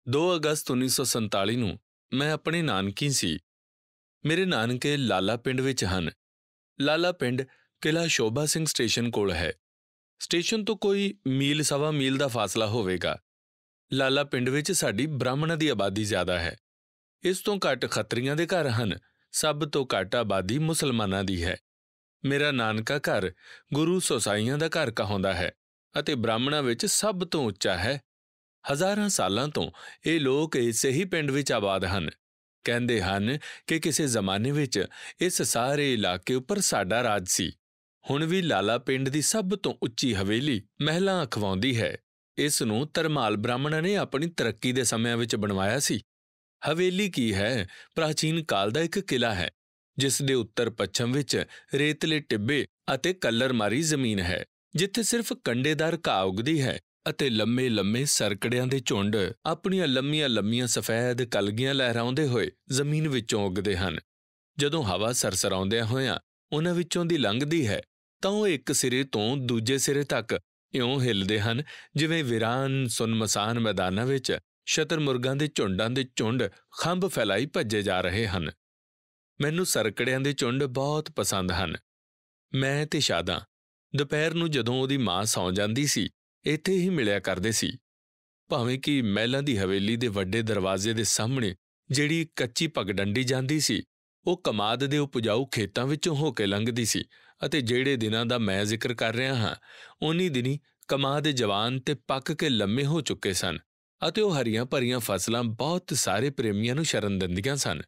2 ਅਗਸਤ 1947 ਨੂੰ ਮੈਂ ਆਪਣੇ ਨਾਨਕੀ ਸੀ। ਮੇਰੇ ਨਾਨਕੇ ਲਾਲਾ ਪਿੰਡ ਵਿੱਚ ਹਨ। ਲਾਲਾ ਪਿੰਡ ਕਿਲ੍ਹਾ ਸ਼ੋਭਾ ਸਿੰਘ ਸਟੇਸ਼ਨ ਕੋਲ ਹੈ। ਸਟੇਸ਼ਨ ਤੋਂ ਕੋਈ ਮੀਲ ਸਵਾ ਮੀਲ ਦਾ ਫਾਸਲਾ ਹੋਵੇਗਾ। ਲਾਲਾ ਪਿੰਡ ਵਿੱਚ ਸਾਡੀ ਬ੍ਰਾਹਮਣਾਂ ਦੀ ਆਬਾਦੀ ਜ਼ਿਆਦਾ ਹੈ। ਇਸ ਤੋਂ ਘੱਟ ਖੱਤਰੀਆਂ ਦੇ ਘਰ ਹਨ। ਸਭ ਤੋਂ ਘੱਟ ਆਬਾਦੀ ਮੁਸਲਮਾਨਾਂ ਦੀ ਹੈ। ਮੇਰਾ ਨਾਨਕਾ ਘਰ ਗੁਰੂ ਸੋਸਾਈਆਂ ਦਾ ਘਰ ਕਹਾਉਂਦਾ ਹੈ ਅਤੇ ਬ੍ਰਾਹਮਣਾਂ ਵਿੱਚ ਸਭ ਤੋਂ ਉੱਚਾ ਹੈ। ਹਜ਼ਾਰਾਂ ਸਾਲਾਂ ਤੋਂ ਇਹ ਲੋਕ ਇਸੇ ਹੀ ਪਿੰਡ ਵਿੱਚ ਆਬਾਦ ਹਨ। ਕਹਿੰਦੇ ਹਨ ਕਿ ਕਿਸੇ ਜ਼ਮਾਨੇ ਵਿੱਚ ਇਸ ਸਾਰੇ ਇਲਾਕੇ ਉੱਪਰ ਸਾਡਾ ਰਾਜ ਸੀ। ਹੁਣ ਵੀ ਲਾਲਾ ਪਿੰਡ ਦੀ ਸਭ ਤੋਂ ਉੱਚੀ ਹਵੇਲੀ ਮਹਿਲਾਂ ਅਖਵਾਉਂਦੀ ਹੈ। ਇਸ ਨੂੰ ਧਰਮਾਲ ਬ੍ਰਾਹਮਣਾਂ ਨੇ ਆਪਣੀ ਤਰੱਕੀ ਦੇ ਸਮਿਆਂ ਵਿੱਚ ਬਣਵਾਇਆ ਸੀ। ਹਵੇਲੀ ਕੀ ਹੈ? ਪ੍ਰਾਚੀਨ ਕਾਲ ਦਾ ਇੱਕ ਕਿਲ੍ਹਾ ਹੈ, ਜਿਸ ਦੇ ਉੱਤਰ ਪੱਛਮ ਵਿੱਚ ਰੇਤਲੇ ਟਿੱਬੇ ਅਤੇ ਕੱਲਰਮਾਰੀ ਜ਼ਮੀਨ ਹੈ, ਜਿੱਥੇ ਸਿਰਫ ਕੰਡੇਦਾਰ ਘਾਹ ਉੱਗਦੀ ਹੈ ਅਤੇ ਲੰਮੇ-ਲੰਮੇ ਸਰਕੜਿਆਂ ਦੇ ਝੁੰਡ ਆਪਣੀਆਂ ਲੰਮੀਆਂ-ਲੰਮੀਆਂ ਸਫੈਦ ਕਲਗੀਆਂ ਲਹਿਰਾਉਂਦੇ ਹੋਏ ਜ਼ਮੀਨ ਵਿੱਚੋਂ ਉੱਗਦੇ ਹਨ। ਜਦੋਂ ਹਵਾ ਸਰਸਰਾਉਂਦਿਆਂ ਹੋਇਆਂ ਉਹਨਾਂ ਵਿੱਚੋਂ ਦੀ ਲੰਘਦੀ ਹੈ ਤਾਂ ਉਹ ਇੱਕ ਸਿਰੇ ਤੋਂ ਦੂਜੇ ਸਿਰੇ ਤੱਕ ਇਉਂ ਹਿੱਲਦੇ ਹਨ ਜਿਵੇਂ ਵੀਰਾਨ ਸੁੰਨਮਸਾਨ ਮੈਦਾਨਾਂ ਵਿੱਚ ਸ਼ਤਰਮੁਰਗਾਂ ਦੇ ਝੁੰਡਾਂ ਦੇ ਝੁੰਡ ਖੰਭ ਫੈਲਾਈ ਭੱਜੇ ਜਾ ਰਹੇ ਹਨ। ਮੈਨੂੰ ਸਰਕੜਿਆਂ ਦੇ ਝੁੰਡ ਬਹੁਤ ਪਸੰਦ ਹਨ। ਮੈਂ ਤੇ ਸ਼ਾਦਾਂ ਦੁਪਹਿਰ ਨੂੰ ਜਦੋਂ ਉਹਦੀ ਮਾਂ ਸੌਂ ਜਾਂਦੀ ਸੀ, ਇੱਥੇ ਹੀ ਮਿਲਿਆ ਕਰਦੇ ਸੀ। ਭਾਵੇਂ ਕਿ ਮਹਿਲਾਂ ਦੀ ਹਵੇਲੀ ਦੇ ਵੱਡੇ ਦਰਵਾਜ਼ੇ ਦੇ ਸਾਹਮਣੇ ਜਿਹੜੀ ਕੱਚੀ ਪਗਡੰਡੀ ਜਾਂਦੀ ਸੀ, ਉਹ ਕਮਾਦ ਦੇ ਉਪਜਾਊ ਖੇਤਾਂ ਵਿੱਚੋਂ ਹੋ ਕੇ ਲੰਘਦੀ ਸੀ ਅਤੇ ਜਿਹੜੇ ਦਿਨਾਂ ਦਾ ਮੈਂ ਜ਼ਿਕਰ ਕਰ ਰਿਹਾ ਹਾਂ, ਉਨ੍ਹੀਂ ਦਿਨੀਂ ਕਮਾਦ ਜਵਾਨ ਤੇ ਪੱਕ ਕੇ ਲੰਮੇ ਹੋ ਚੁੱਕੇ ਸਨ ਅਤੇ ਉਹ ਹਰੀਆਂ ਭਰੀਆਂ ਫਸਲਾਂ ਬਹੁਤ ਸਾਰੇ ਪ੍ਰੇਮੀਆਂ ਨੂੰ ਸ਼ਰਨ ਦਿੰਦੀਆਂ ਸਨ।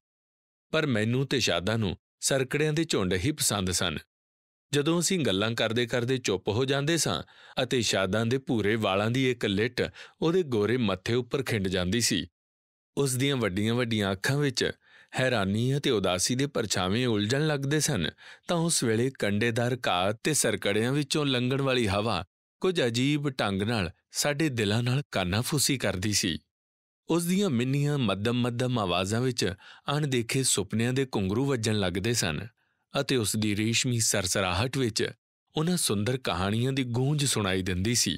ਪਰ ਮੈਨੂੰ ਤੇ ਸ਼ਾਦਾਂ ਨੂੰ ਸਰਕੜਿਆਂ ਦੇ ਝੁੰਡ ਹੀ ਪਸੰਦ ਸਨ। ਜਦੋਂ ਅਸੀਂ ਗੱਲਾਂ ਕਰਦੇ ਚੁੱਪ ਹੋ ਜਾਂਦੇ ਸਾਂ ਅਤੇ ਸ਼ਾਦਾਂ ਦੇ ਭੂਰੇ ਵਾਲਾਂ ਦੀ ਇੱਕ ਲਿੱਟ ਉਹਦੇ ਗੋਰੇ ਮੱਥੇ ਉੱਪਰ ਖਿੰਡ ਜਾਂਦੀ ਸੀ, ਉਸ ਦੀਆਂ ਵੱਡੀਆਂ ਅੱਖਾਂ ਵਿੱਚ ਹੈਰਾਨੀ ਅਤੇ ਉਦਾਸੀ ਦੇ ਪਰਛਾਵੇਂ ਉਲਝਣ ਲੱਗਦੇ ਸਨ, ਤਾਂ ਉਸ ਵੇਲੇ ਕੰਡੇਦਾਰ ਘਾਹ ਤੇ ਸਰਕੜਿਆਂ ਵਿੱਚੋਂ ਲੰਘਣ ਵਾਲੀ ਹਵਾ ਕੁਝ ਅਜੀਬ ਢੰਗ ਨਾਲ ਸਾਡੇ ਦਿਲਾਂ ਨਾਲ ਕਾਨਾਫੂਸੀ ਕਰਦੀ ਸੀ। ਉਸ ਦੀਆਂ ਮਿੰਨੀਆਂ ਮੱਧਮ ਆਵਾਜ਼ਾਂ ਵਿੱਚ ਅਣਦੇਖੇ ਸੁਪਨਿਆਂ ਦੇ ਘੁੰਗਰੂ ਵੱਜਣ ਲੱਗਦੇ ਸਨ ਅਤੇ ਉਸ ਦੀ ਰੇਸ਼ਮੀ ਸਰਸਰਾਹਟ ਵਿੱਚ ਉਹਨਾਂ ਸੁੰਦਰ ਕਹਾਣੀਆਂ ਦੀ ਗੂੰਜ ਸੁਣਾਈ ਦਿੰਦੀ ਸੀ।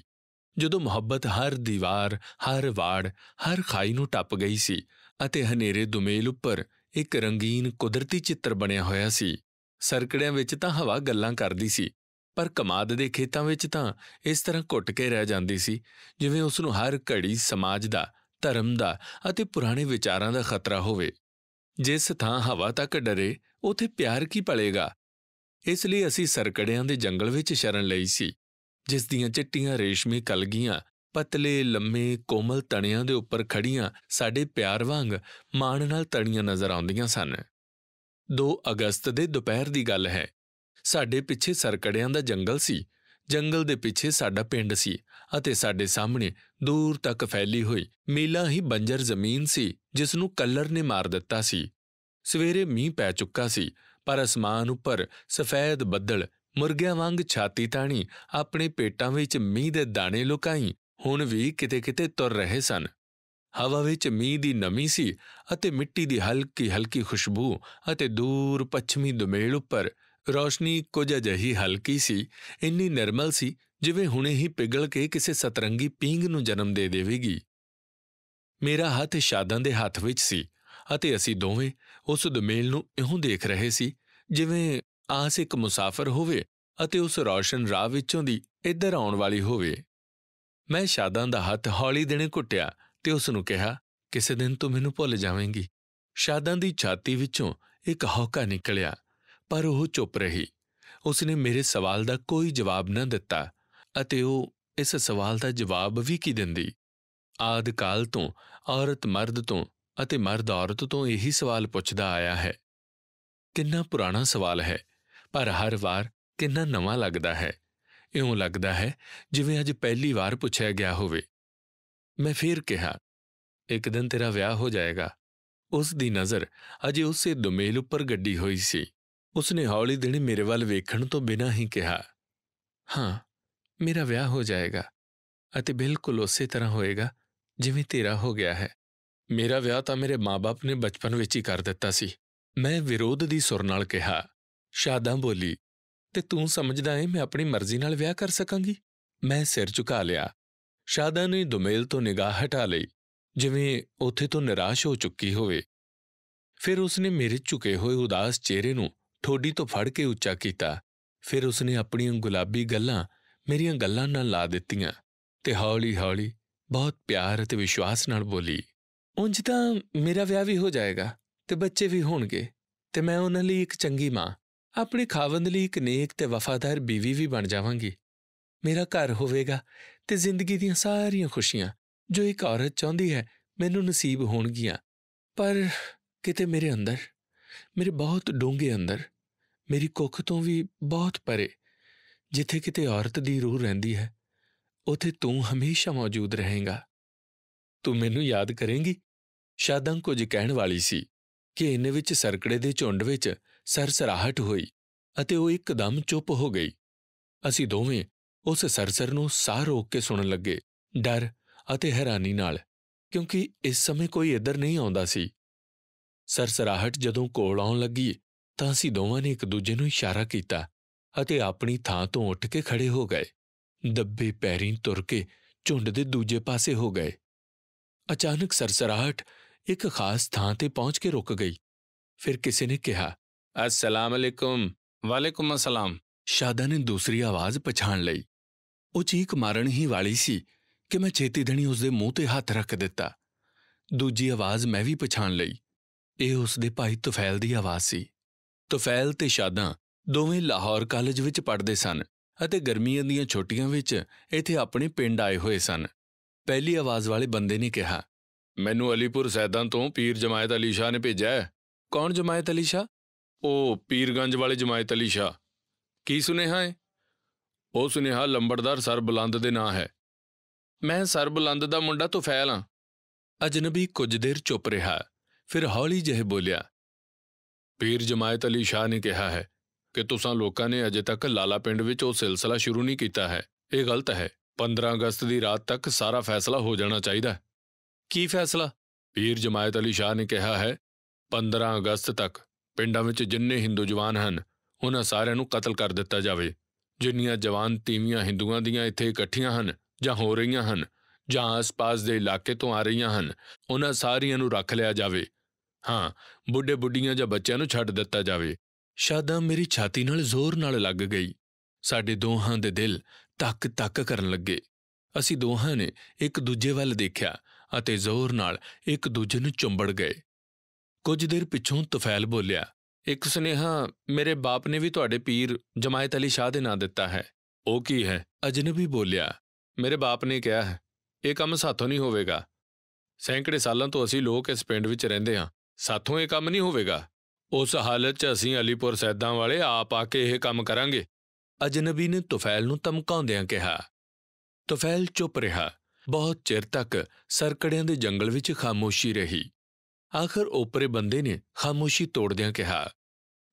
ਜਦੋਂ ਮੁਹੱਬਤ ਹਰ ਦੀਵਾਰ, ਹਰ ਵਾੜ, ਹਰ ਖਾਈ ਨੂੰ ਟੱਪ ਗਈ ਸੀ ਅਤੇ ਹਨੇਰੇ ਦੁਮੇਲ ਉੱਪਰ ਇੱਕ ਰੰਗੀਨ ਕੁਦਰਤੀ ਚਿੱਤਰ ਬਣਿਆ ਹੋਇਆ ਸੀ। ਸਰਕੜਿਆਂ ਵਿੱਚ ਤਾਂ ਹਵਾ ਗੱਲਾਂ ਕਰਦੀ ਸੀ, ਪਰ ਕਮਾਦ ਦੇ ਖੇਤਾਂ ਵਿੱਚ ਤਾਂ ਇਸ ਤਰ੍ਹਾਂ ਘੁੱਟ ਕੇ ਰਹਿ ਜਾਂਦੀ ਸੀ ਜਿਵੇਂ ਉਸ ਨੂੰ ਹਰ ਘੜੀ ਸਮਾਜ ਦਾ, ਧਰਮ ਦਾ ਅਤੇ ਪੁਰਾਣੇ ਵਿਚਾਰਾਂ ਦਾ ਖਤਰਾ ਹੋਵੇ। ਜਿਸ ਥਾਂ ਹਵਾ ਤੱਕ ਡਰੇ, ਉੱਥੇ ਪਿਆਰ ਕੀ ਪਲੇਗਾ? ਇਸ ਲਈ ਅਸੀਂ ਸਰਕੜਿਆਂ ਦੇ ਜੰਗਲ ਵਿੱਚ ਸ਼ਰਨ ਲਈ ਸੀ, ਜਿਸ ਦੀਆਂ ਚਿੱਟੀਆਂ ਰੇਸ਼ਮੀ ਕਲਗੀਆਂ ਪਤਲੇ ਲੰਮੇ ਕੋਮਲ ਤਣਿਆਂ ਦੇ ਉੱਪਰ ਖੜੀਆਂ ਸਾਡੇ ਪਿਆਰ ਵਾਂਗ ਮਾਣ ਨਾਲ ਤਣੀਆਂ ਨਜ਼ਰ ਆਉਂਦੀਆਂ ਸਨ। 2 ਅਗਸਤ ਦੇ ਦੁਪਹਿਰ ਦੀ ਗੱਲ ਹੈ। ਸਾਡੇ ਪਿੱਛੇ ਸਰਕੜਿਆਂ ਦਾ ਜੰਗਲ ਸੀ, ਜੰਗਲ ਦੇ ਪਿੱਛੇ ਸਾਡਾ ਪਿੰਡ ਸੀ ਅਤੇ ਸਾਡੇ ਸਾਹਮਣੇ ਦੂਰ ਤੱਕ ਫੈਲੀ ਹੋਈ ਮੀਲਾਂ ਹੀ ਬੰਜਰ ਜ਼ਮੀਨ ਸੀ ਜਿਸ ਨੂੰ ਕੱਲਰ ਨੇ ਮਾਰ ਦਿੱਤਾ ਸੀ। ਸਵੇਰੇ ਮੀਂਹ ਪੈ ਚੁੱਕਾ ਸੀ, ਪਰ ਅਸਮਾਨ ਉੱਪਰ ਸਫੈਦ ਬੱਦਲ ਮੁਰਗਿਆਂ ਵਾਂਗ ਛਾਤੀ ਤਾਣੀ ਆਪਣੇ ਪੇਟਾਂ ਵਿੱਚ ਮੀਂਹ ਦੇ ਦਾਣੇ ਲੁਕਾਈ ਹੁਣ ਵੀ ਕਿਤੇ ਤੁਰ ਰਹੇ ਸਨ। ਹਵਾ ਵਿੱਚ ਮੀਂਹ ਦੀ ਨਮੀ ਸੀ ਅਤੇ ਮਿੱਟੀ ਦੀ ਹਲਕੀ ਖੁਸ਼ਬੂ ਅਤੇ ਦੂਰ ਪੱਛਮੀ ਦੁਮੇਲ ਉੱਪਰ ਰੌਸ਼ਨੀ ਕੁਝ ਅਜਿਹੀ ਹਲਕੀ ਸੀ, ਇੰਨੀ ਨਿਰਮਲ ਸੀ ਜਿਵੇਂ ਹੁਣੇ ਹੀ ਪਿਘਲ ਕੇ ਕਿਸੇ ਸਤਰੰਗੀ ਪੀਂਗ ਨੂੰ ਜਨਮ ਦੇ ਦੇਵੇਗੀ। ਮੇਰਾ ਹੱਥ ਸ਼ਾਦਾਂ ਦੇ ਹੱਥ ਵਿੱਚ ਸੀ ਅਤੇ ਅਸੀਂ ਦੋਵੇਂ ਉਸ ਦੁਮੇਲ ਨੂੰ ਇਉਂ ਦੇਖ ਰਹੇ ਸੀ ਜਿਵੇਂ ਆਸ ਇੱਕ ਮੁਸਾਫਰ ਹੋਵੇ ਅਤੇ ਉਸ ਰੌਸ਼ਨ ਰਾਹ ਵਿੱਚੋਂ ਦੀ ਇੱਧਰ ਆਉਣ ਵਾਲੀ ਹੋਵੇ। ਮੈਂ ਸ਼ਾਦਾਂ ਦਾ ਹੱਥ ਹੌਲੀ ਦੇਣੇ ਘੁੱਟਿਆ ਤੇ ਉਸ ਨੂੰ ਕਿਹਾ, ਕਿਸੇ ਦਿਨ ਤੂੰ ਮੈਨੂੰ ਭੁੱਲ ਜਾਵੇਂਗੀ। ਸ਼ਾਦਾਂ ਦੀ ਛਾਤੀ ਵਿੱਚੋਂ ਇੱਕ ਹੌਕਾ ਨਿਕਲਿਆ, ਪਰ ਉਹ ਚੁੱਪ ਰਹੀ। ਉਸਨੇ ਮੇਰੇ ਸਵਾਲ ਦਾ ਕੋਈ ਜਵਾਬ ਨਾ ਦਿੱਤਾ ਅਤੇ ਉਹ ਇਸ ਸਵਾਲ ਦਾ ਜਵਾਬ ਵੀ ਕੀ ਦਿੰਦੀ। ਆਦਿ ਕਾਲ ਤੋਂ ਔਰਤ ਮਰਦ ਤੋਂ ਅਤੇ ਮਰਦ ਔਰਤ ਤੋਂ ਇਹੀ ਸਵਾਲ ਪੁੱਛਦਾ ਆਇਆ ਹੈ। ਕਿੰਨਾ ਪੁਰਾਣਾ ਸਵਾਲ ਹੈ, ਪਰ ਹਰ ਵਾਰ ਕਿੰਨਾ ਨਵਾਂ ਲੱਗਦਾ ਹੈ। ਇਉਂ ਲੱਗਦਾ ਹੈ ਜਿਵੇਂ ਅੱਜ ਪਹਿਲੀ ਵਾਰ ਪੁੱਛਿਆ ਗਿਆ ਹੋਵੇ। ਮੈਂ ਫੇਰ ਕਿਹਾ, ਇੱਕ ਦਿਨ ਤੇਰਾ ਵਿਆਹ ਹੋ ਜਾਏਗਾ। ਉਸ ਦੀ ਨਜ਼ਰ ਅਜੇ ਉਸੇ ਦੁਮੇਲ ਉੱਪਰ ਗੱਡੀ ਹੋਈ ਸੀ। ਉਸਨੇ ਹੌਲੀ ਦੇਣੀ ਮੇਰੇ ਵੱਲ ਵੇਖਣ ਤੋਂ ਬਿਨਾਂ ਹੀ ਕਿਹਾ, ਹਾਂ, ਮੇਰਾ ਵਿਆਹ ਹੋ ਜਾਏਗਾ ਅਤੇ ਬਿਲਕੁਲ ਉਸੇ ਤਰ੍ਹਾਂ ਹੋਏਗਾ ਜਿਵੇਂ ਤੇਰਾ ਹੋ ਗਿਆ ਹੈ। ਮੇਰਾ ਵਿਆਹ ਤਾਂ ਮੇਰੇ ਮਾਂ-ਬਾਪ ਨੇ ਬਚਪਨ ਵਿੱਚ ਹੀ ਕਰ ਦਿੱਤਾ ਸੀ, ਮੈਂ ਵਿਰੋਧ ਦੀ ਸੁਰ ਨਾਲ ਕਿਹਾ। ਸ਼ਾਦਾਂ ਬੋਲੀ, ਤੇ ਤੂੰ ਸਮਝਦਾ ਏ ਮੈਂ ਆਪਣੀ ਮਰਜ਼ੀ ਨਾਲ ਵਿਆਹ ਕਰ ਸਕਾਂਗੀ? ਮੈਂ ਸਿਰ ਝੁਕਾ ਲਿਆ। ਸ਼ਾਦਾਂ ਨੇ ਦੁਮੇਲ ਤੋਂ ਨਿਗਾਹ ਹਟਾ ਲਈ। ਜਿਵੇਂ ਉੱਥੇ ਤੋਂ ਨਿਰਾਸ਼ ਹੋ ਚੁੱਕੀ ਹੋਵੇ। ਫਿਰ ਉਸਨੇ ਮੇਰੇ ਝੁਕੇ ਹੋਏ ਉਦਾਸ ਚਿਹਰੇ ਨੂੰ ਠੋਡੀ ਤੋਂ ਫੜ ਕੇ ਉੱਚਾ ਕੀਤਾ। ਫਿਰ ਉਸਨੇ ਆਪਣੀਆਂ ਗੁਲਾਬੀ ਗੱਲਾਂ ਮੇਰੀਆਂ ਗੱਲਾਂ ਨਾਲ ਲਾ ਦਿੱਤੀਆਂ ਤੇ ਹੌਲੀ-ਹੌਲੀ ਬਹੁਤ ਪਿਆਰ ਅਤੇ ਵਿਸ਼ਵਾਸ ਨਾਲ ਬੋਲੀ, ਉਂਝ ਤਾਂ ਮੇਰਾ ਵਿਆਹ ਵੀ ਹੋ ਜਾਏਗਾ ਤੇ ਬੱਚੇ ਵੀ ਹੋਣਗੇ ਤੇ ਮੈਂ ਉਹਨਾਂ ਲਈ ਇੱਕ ਚੰਗੀ ਮਾਂ, ਆਪਣੇ ਖਾਵੰਦ ਲਈ ਇੱਕ ਨੇਕ ਤੇ ਵਫਾਦਾਰ ਬੀਵੀ ਵੀ ਬਣ ਜਾਵਾਂਗੀ। ਮੇਰਾ ਘਰ ਹੋਵੇਗਾ ਤੇ ਜ਼ਿੰਦਗੀ ਦੀਆਂ ਸਾਰੀਆਂ ਖੁਸ਼ੀਆਂ ਜੋ ਇੱਕ ਔਰਤ ਚਾਹੁੰਦੀ ਹੈ ਮੈਨੂੰ ਨਸੀਬ ਹੋਣਗੀਆਂ। ਪਰ ਕਿਤੇ ਮੇਰੇ ਅੰਦਰ, ਮੇਰੇ ਬਹੁਤ ਡੂੰਘੇ ਅੰਦਰ, ਮੇਰੀ ਕੁੱਖ ਤੋਂ ਵੀ ਬਹੁਤ ਪਰੇ, ਜਿੱਥੇ ਕਿਤੇ ਔਰਤ ਦੀ ਰੂਹ ਰਹਿੰਦੀ ਹੈ, ਉੱਥੇ ਤੂੰ ਹਮੇਸ਼ਾ ਮੌਜੂਦ ਰਹੇਂਗਾ। ਤੂੰ ਮੈਨੂੰ ਯਾਦ ਕਰੇਂਗੀ। ਸ਼ਾਦਾਂ ਕੁਝ ਕਹਿਣ ਵਾਲੀ ਸੀ ਕਿ ਇੰਨੇ ਵਿੱਚ ਸਰਕੜੇ ਦੇ ਝੁੰਡ ਵਿੱਚ ਸਰਸਰਾਹਟ ਹੋਈ ਅਤੇ ਉਹ ਇੱਕਦਮ ਚੁੱਪ ਹੋ ਗਈ। ਅਸੀਂ ਦੋਵੇਂ ਉਸ ਸਰਸਰ ਨੂੰ ਸਾਹ ਰੋਕ ਕੇ ਸੁਣਨ ਲੱਗੇ, ਡਰ ਅਤੇ ਹੈਰਾਨੀ ਨਾਲ, ਕਿਉਂਕਿ ਇਸ ਸਮੇਂ ਕੋਈ ਇੱਧਰ ਨਹੀਂ ਆਉਂਦਾ ਸੀ। ਸਰਸਰਾਹਟ ਜਦੋਂ ਕੋਲ ਆਉਣ ਲੱਗੀ ਤਾਂ ਅਸੀਂ ਦੋਵਾਂ ਨੇ ਇੱਕ ਦੂਜੇ ਨੂੰ ਇਸ਼ਾਰਾ ਕੀਤਾ ਅਤੇ ਆਪਣੀ ਥਾਂ ਤੋਂ ਉੱਠ ਕੇ ਖੜੇ ਹੋ ਗਏ। ਦੱਬੇ ਪੈਰੀਂ ਤੁਰ ਕੇ ਝੁੰਡ ਦੇ ਦੂਜੇ ਪਾਸੇ ਹੋ ਗਏ। ਅਚਾਨਕ ਸਰਸਰਾਹਟ ਇੱਕ ਖਾਸ ਥਾਂ ਤੇ ਪਹੁੰਚ ਕੇ ਰੁਕ ਗਈ। ਫਿਰ ਕਿਸੇ ਨੇ ਕਿਹਾ, ਅਸਲਾਮ ਅਲੈਕੁਮ। ਵਾਲੇਕੁਮ ਅਸਲਾਮ। ਸ਼ਾਦਾਂ ਨੇ ਦੂਸਰੀ ਆਵਾਜ਼ ਪਛਾਣ ਲਈ। ਉਹ ਚੀਕ ਮਾਰਨ ਹੀ ਵਾਲੀ ਸੀ ਕਿ ਮੈਂ ਛੇਤੀ ਦਣੀ ਉਸਦੇ ਮੂੰਹ ਤੇ ਹੱਥ ਰੱਖ ਦਿੱਤਾ। ਦੂਜੀ ਆਵਾਜ਼ ਮੈਂ ਵੀ ਪਛਾਣ ਲਈ। ਇਹ ਉਸਦੇ ਭਾਈ ਤੁਫੈਲ ਦੀ ਆਵਾਜ਼ ਸੀ। ਤੁਫੈਲ ਤੇ ਸ਼ਾਦਾਂ ਦੋਵੇਂ ਲਾਹੌਰ ਕਾਲਜ ਵਿੱਚ ਪੜ੍ਹਦੇ ਸਨ ਅਤੇ ਗਰਮੀਆਂ ਦੀਆਂ ਛੁੱਟੀਆਂ ਵਿੱਚ ਇੱਥੇ ਆਪਣੇ ਪਿੰਡ ਆਏ ਹੋਏ ਸਨ। ਪਹਿਲੀ ਆਵਾਜ਼ ਵਾਲੇ ਬੰਦੇ ਨੇ ਕਿਹਾ, ਮੈਨੂੰ ਅਲੀਪੁਰ ਸੈਦਾਂ ਤੋਂ ਪੀਰ ਜਮਾਇਤ ਅਲੀ ਸ਼ਾਹ ਨੇ ਭੇਜਿਆ ਹੈ। ਕੌਣ ਜਮਾਇਤ ਅਲੀ ਸ਼ਾਹ? ਉਹ ਪੀਰਗੰਜ ਵਾਲੇ ਜਮਾਇਤ ਅਲੀ ਸ਼ਾਹ। ਕੀ ਸੁਨੇਹਾ ਹੈ? ਉਹ ਸੁਨੇਹਾ ਲੰਬੜਦਾਰ ਸਰਬੁਲੰਦ ਦੇ ਨਾਂ ਹੈ। ਮੈਂ ਸਰਬੁਲੰਦ ਦਾ ਮੁੰਡਾ ਤੁਫੈਲ ਹਾਂ। ਅਜਨਬੀ ਕੁਝ ਦੇਰ ਚੁੱਪ ਰਿਹਾ, ਫਿਰ ਹੌਲੀ ਜਿਹੇ ਬੋਲਿਆ, ਪੀਰ ਜਮਾਇਤ ਅਲੀ ਸ਼ਾਹ ਨੇ ਕਿਹਾ ਹੈ ਕਿ ਤੁਸਾਂ ਲੋਕਾਂ ਨੇ ਅਜੇ ਤੱਕ ਲਾਲਾ ਪਿੰਡ ਵਿੱਚ ਉਹ ਸਿਲਸਿਲਾ ਸ਼ੁਰੂ ਨਹੀਂ ਕੀਤਾ ਹੈ। ਇਹ ਗਲਤ ਹੈ। 15 ਅਗਸਤ ਦੀ ਰਾਤ ਤੱਕ ਸਾਰਾ ਫੈਸਲਾ ਹੋ ਜਾਣਾ ਚਾਹੀਦਾ। ਕੀ ਫੈਸਲਾ? ਪੀਰ ਜਮਾਇਤ ਅਲੀ ਸ਼ਾਹ ਨੇ ਕਿਹਾ ਹੈ 15 ਅਗਸਤ ਤੱਕ ਪਿੰਡਾਂ ਵਿੱਚ ਜਿੰਨੇ ਹਿੰਦੂ ਜਵਾਨ ਹਨ ਉਹਨਾਂ ਸਾਰਿਆਂ ਨੂੰ ਕਤਲ ਕਰ ਦਿੱਤਾ ਜਾਵੇ। ਜਿੰਨੀਆਂ ਜਵਾਨ ਤੀਵੀਆਂ ਹਿੰਦੂਆਂ ਦੀਆਂ ਇੱਥੇ ਇਕੱਠੀਆਂ ਹਨ ਜਾਂ ਹੋ ਰਹੀਆਂ ਹਨ ਜਾਂ ਆਸ-ਪਾਸ ਦੇ ਇਲਾਕੇ ਤੋਂ ਆ ਰਹੀਆਂ ਹਨ, ਉਹਨਾਂ ਸਾਰੀਆਂ ਨੂੰ ਰੱਖ ਲਿਆ ਜਾਵੇ। ਹਾਂ, ਬੁੱਢੇ-ਬੁੱਢੀਆਂ ਜਾਂ ਬੱਚਿਆਂ ਨੂੰ ਛੱਡ ਦਿੱਤਾ ਜਾਵੇ। ਸ਼ਾਦਾਂ ਮੇਰੀ ਛਾਤੀ ਨਾਲ ਜ਼ੋਰ ਨਾਲ ਲੱਗ ਗਈ। ਸਾਡੇ ਦੋਹਾਂ ਦੇ ਦਿਲ ਧੱਕ-ਧੱਕ ਕਰਨ ਲੱਗੇ। ਅਸੀਂ ਦੋਹਾਂ ਨੇ ਇੱਕ ਦੂਜੇ ਵੱਲ ਦੇਖਿਆ ਅਤੇ ਜ਼ੋਰ ਨਾਲ ਇੱਕ ਦੂਜੇ ਨੂੰ ਚੁੰਬੜ ਗਏ। ਕੁਝ ਦੇਰ ਪਿੱਛੋਂ ਤੁਫੈਲ ਬੋਲਿਆ, ਇੱਕ ਸੁਨੇਹਾ ਮੇਰੇ ਬਾਪ ਨੇ ਵੀ ਤੁਹਾਡੇ ਪੀਰ ਜਮਾਇਤ ਅਲੀ ਸ਼ਾਹ ਦੇ ਨਾਂ ਦਿੱਤਾ ਹੈ। ਉਹ ਕੀ ਹੈ? ਅਜਨਬੀ ਬੋਲਿਆ, ਮੇਰੇ ਬਾਪ ਨੇ ਕਿਹਾ ਹੈ ਇਹ ਕੰਮ ਸਾਥੋਂ ਨਹੀਂ ਹੋਵੇਗਾ। ਸੈਂਕੜੇ ਸਾਲਾਂ ਤੋਂ ਅਸੀਂ ਲੋਕ ਇਸ ਪਿੰਡ ਵਿੱਚ ਰਹਿੰਦੇ ਹਾਂ, ਸਾਥੋਂ ਇਹ ਕੰਮ ਨਹੀਂ ਹੋਵੇਗਾ। ਉਸ ਹਾਲਤ 'ਚ ਅਸੀਂ ਅਲੀਪੁਰ ਸੈਦਾਂ ਵਾਲੇ ਆਪ ਆ ਕੇ ਇਹ ਕੰਮ ਕਰਾਂਗੇ। ਅਜਨਬੀ ਨੇ ਤੁਫੈਲ ਨੂੰ ਧਮਕਾਉਂਦਿਆਂ ਕਿਹਾ। ਤੁਫੈਲ ਚੁੱਪ ਰਿਹਾ। ਬਹੁਤ ਚਿਰ ਤੱਕ ਸਰਕੜਿਆਂ ਦੇ ਜੰਗਲ ਵਿੱਚ ਖਾਮੋਸ਼ੀ ਰਹੀ। ਆਖਰ ਓਪਰੇ ਬੰਦੇ ਨੇ ਖਾਮੋਸ਼ੀ ਤੋੜਦਿਆਂ ਕਿਹਾ,